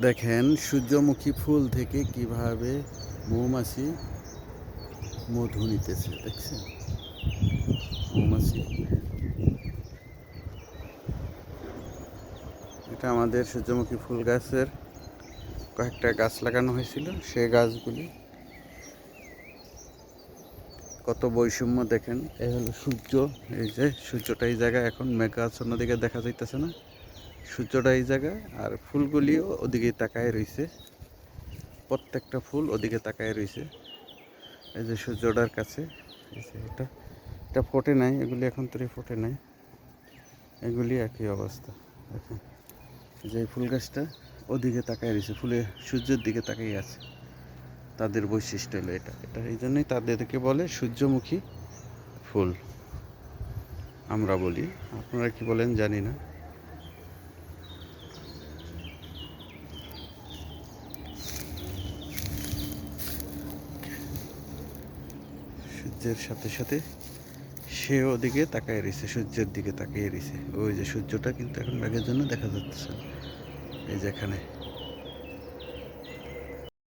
দেখেন সূর্যমুখী ফুল থেকে কিভাবে মৌমাছি মধু নিতেছে, দেখছেন? মৌমাছি, এটা আমাদের সূর্যমুখী ফুল গাছের কয়েকটা গাছ লাগানো হয়েছিল। সেই গাছগুলি কত বৈষম্য দেখেন। এই হলো সূর্য, এই যে সূর্যটা এই জায়গায়, এখন মেঘাচ্ছন্ন দিকে দেখা যাইতেছে না, সূর্যটা এই জায়গায়, আর ফুলগুলিও ওদিকে তাকায় রয়েছে। প্রত্যেকটা ফুল ওদিকে তাকায় রয়েছে। এই যে সূর্যটার কাছে, এই যে এটা ফোটে নাই, এগুলি এখন তৈরি ফোটে নাই, এগুলি একই অবস্থা। দেখেন যে ফুল গাছটা ওদিকে তাকায় রয়েছে, ফুলে সূর্যের দিকে তাকিয়ে আছে। তাদের বৈশিষ্ট্য হলো এটা এটা এই জন্যই তাদেরকে বলে সূর্যমুখী ফুল আমরা বলি। আপনারা কি বলেন জানি না। সূর্যের সাথে সাথে সে ওদিকে তাকায় রয়েছে, সূর্যের দিকে তাকিয়ে রয়েছে। ওই যে সূর্যটা কিন্তু এখন মেঘের জন্য দেখা যাচ্ছে এই যেখানে